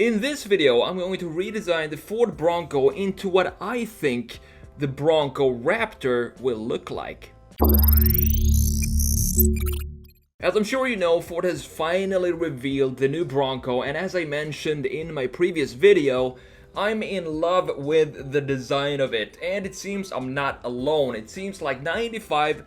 In this video, I'm going to redesign the Ford Bronco into what I think the Bronco Raptor will look like. As I'm sure you know, Ford has finally revealed the new Bronco, and as I mentioned in my previous video, I'm in love with the design of it, and it seems I'm not alone. It seems like 95%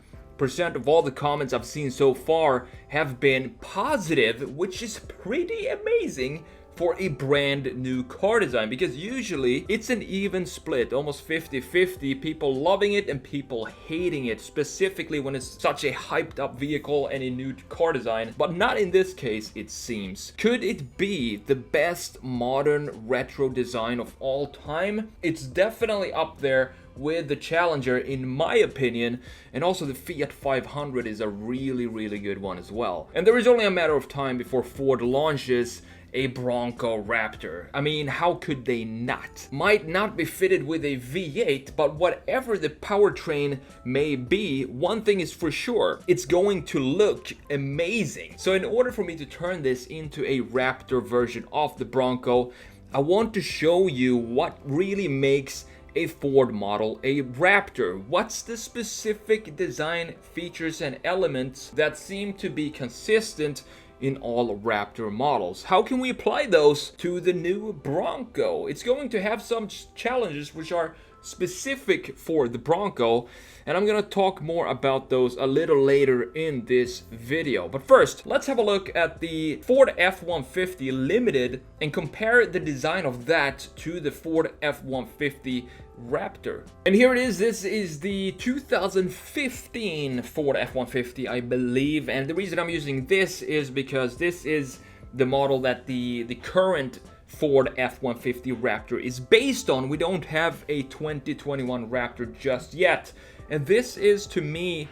of all the comments I've seen so far have been positive, which is pretty amazing for a brand new car design, because usually it's an even split, almost 50-50, people loving it and people hating it, specifically when it's such a hyped up vehicle and a new car design, but not in this case it seems. Could it be the best modern retro design of all time? It's definitely up there with the Challenger in my opinion, and also the Fiat 500 is a really good one as well. And there is only a matter of time before Ford launches a Bronco Raptor. I mean, how could they not? Might not be fitted with a V8, but whatever the powertrain may be, one thing is for sure, it's going to look amazing. So in order for me to turn this into a Raptor version of the Bronco, I want to show you what really makes a Ford model a Raptor. What's the specific design features and elements that seem to be consistent in all Raptor models? How can we apply those to the new Bronco? It's going to have some challenges which are specific for the Bronco, and I'm gonna talk more about those a little later in this video. But first, let's have a look at the Ford F-150 Limited and compare the design of that to the Ford F-150 Raptor. And here it is. This is the 2015 Ford F-150, I believe, and the reason I'm using this is because this is the model that the current Ford F-150 Raptor is based on. We don't have a 2021 Raptor just yet, and this is, to me,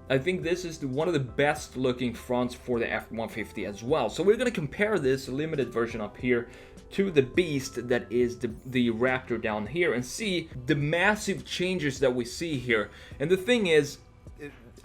I think this is one of the best looking fronts for the F-150 as well. So we're going to compare this limited version up here to the beast that is the Raptor down here and see the massive changes that we see here. And the thing is,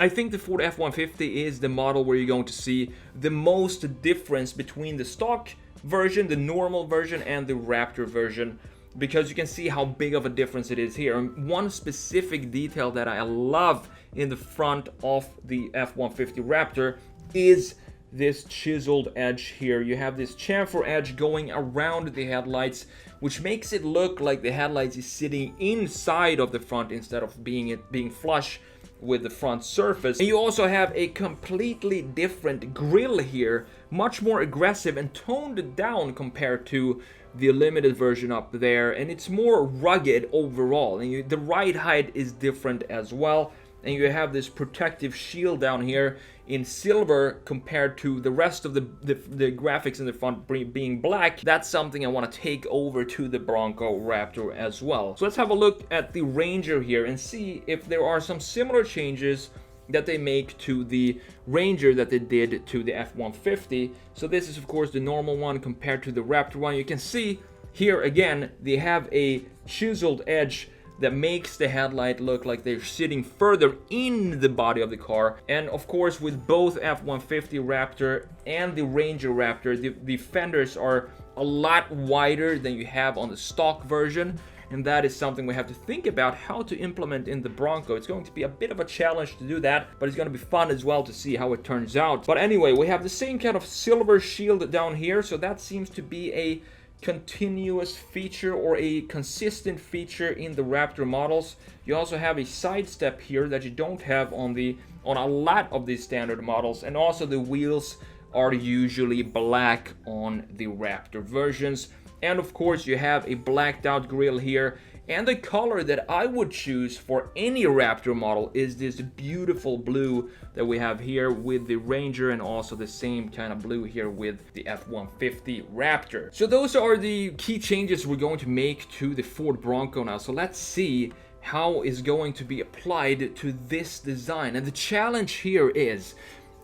I think the Ford F-150 is the model where you're going to see the most difference between the stock version, the normal version, and the Raptor version, because you can see how big of a difference it is here. And one specific detail that I love in the front of the F-150 Raptor is this chiseled edge here. You have this chamfer edge going around the headlights, which makes it look like the headlights is sitting inside of the front instead of being flush with the front surface. And you also have a completely different grille here, much more aggressive and toned down compared to the limited version up there, and it's more rugged overall, and the ride height is different as well. And you have this protective shield down here in silver compared to the rest of the graphics in the front being black. That's something I want to take over to the Bronco Raptor as well. So let's have a look at the Ranger here and see if there are some similar changes that they make to the Ranger that they did to the F-150. So this is of course the normal one compared to the Raptor one. You can see here again they have a chiseled edge that makes the headlight look like they're sitting further in the body of the car. And of course with both F-150 Raptor and the Ranger Raptor, the fenders are a lot wider than you have on the stock version, and that is something we have to think about how to implement in the Bronco. It's going to be a bit of a challenge to do that, but it's going to be fun as well to see how it turns out. But anyway, we have the same kind of silver shield down here, so that seems to be a continuous feature or a consistent feature in the Raptor models. You also have a side step here that you don't have on a lot of these standard models, and also the wheels are usually black on the Raptor versions. And of course you have a blacked out grille here, and the color that I would choose for any Raptor model is this beautiful blue that we have here with the Ranger, and also the same kind of blue here with the F-150 Raptor. So those are the key changes we're going to make to the Ford Bronco now. So let's see how it's going to be applied to this design. And the challenge here is,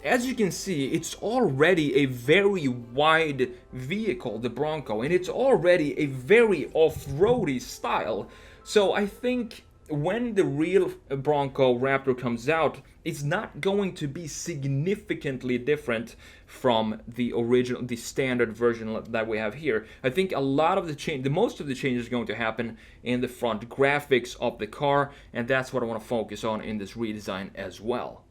as you can see, it's already a very wide vehicle, the Bronco, and it's already a very off-roady style. So I think when the real Bronco Raptor comes out, it's not going to be significantly different from the original, the standard version that we have here. I think a lot of the most of the changes are going to happen in the front graphics of the car, and that's what I want to focus on in this redesign as well.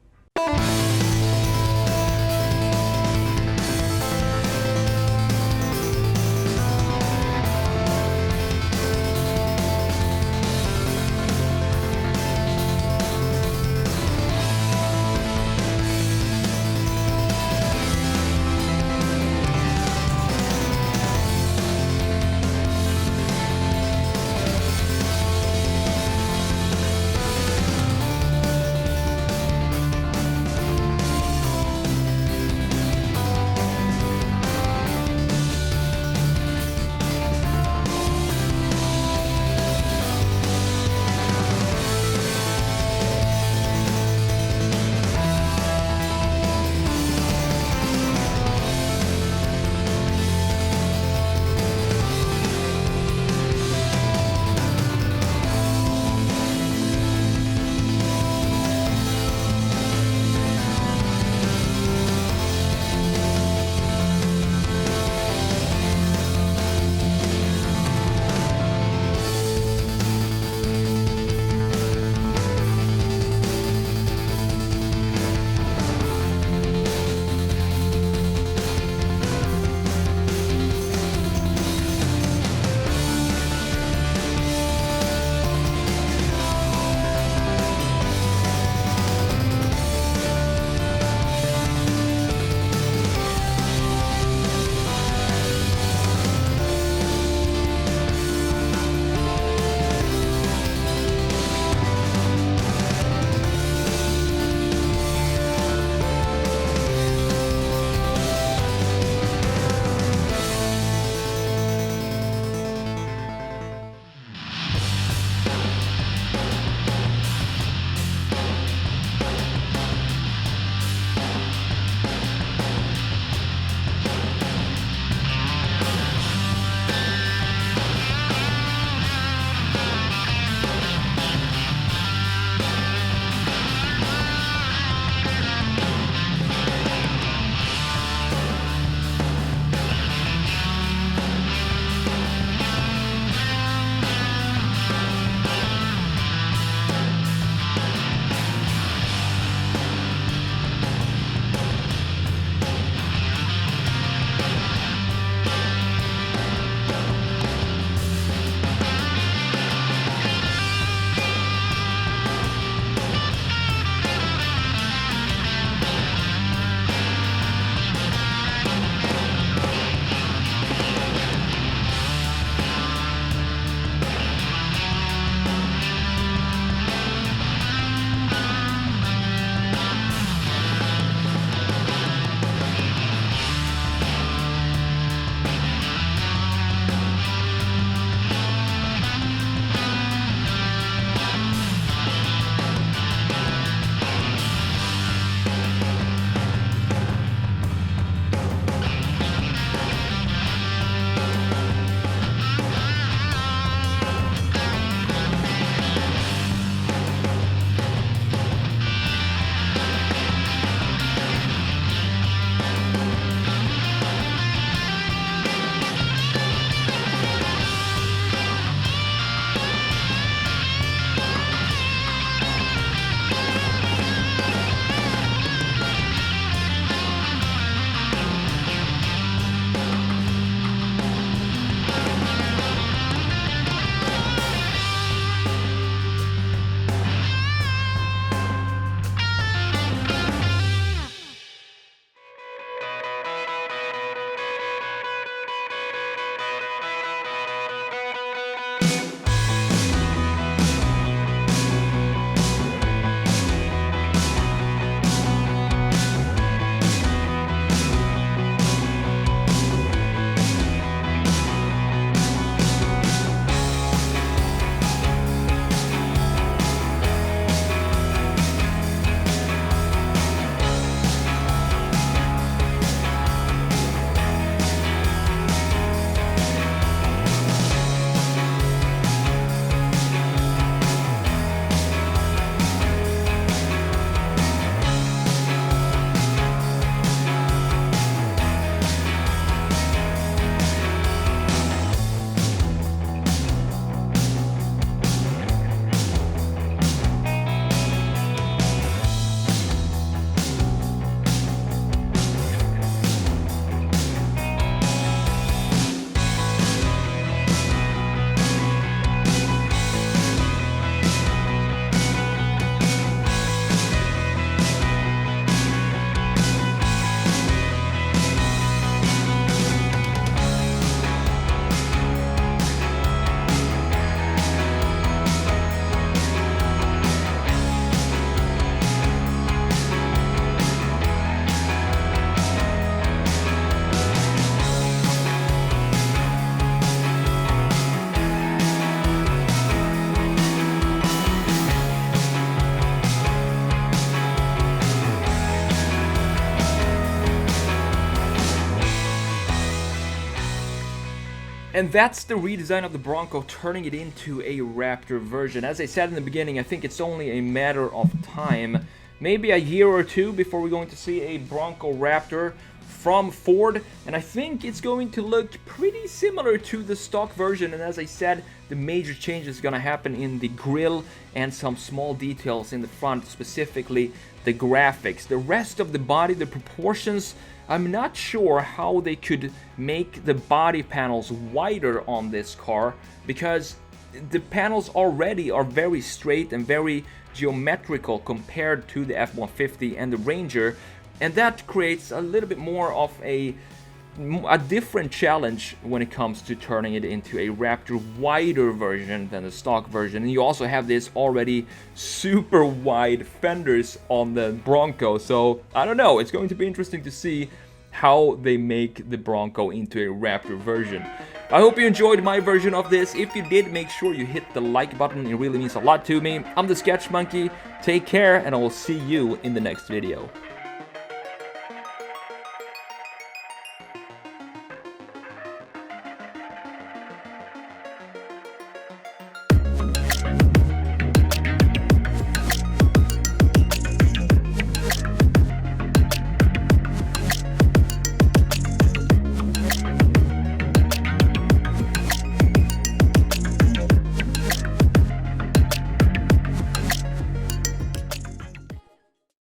And that's the redesign of the Bronco, turning it into a Raptor version. As I said in the beginning, I think it's only a matter of time, maybe a year or two, before we're going to see a Bronco Raptor from Ford, and I think it's going to look pretty similar to the stock version. And as I said, the major change is going to happen in the grille and some small details in the front, specifically the graphics. The rest of the body, the proportions, I'm not sure how they could make the body panels wider on this car, because the panels already are very straight and very geometrical compared to the F-150 and the Ranger, and that creates a little bit more of a different challenge when it comes to turning it into a Raptor wider version than the stock version. And you also have this already super wide fenders on the Bronco, so I don't know, it's going to be interesting to see how they make the Bronco into a Raptor version. I hope you enjoyed my version of this. If you did, make sure you hit the like button, it really means a lot to me. I'm TheSketchMonkey, take care, and I will see you in the next video.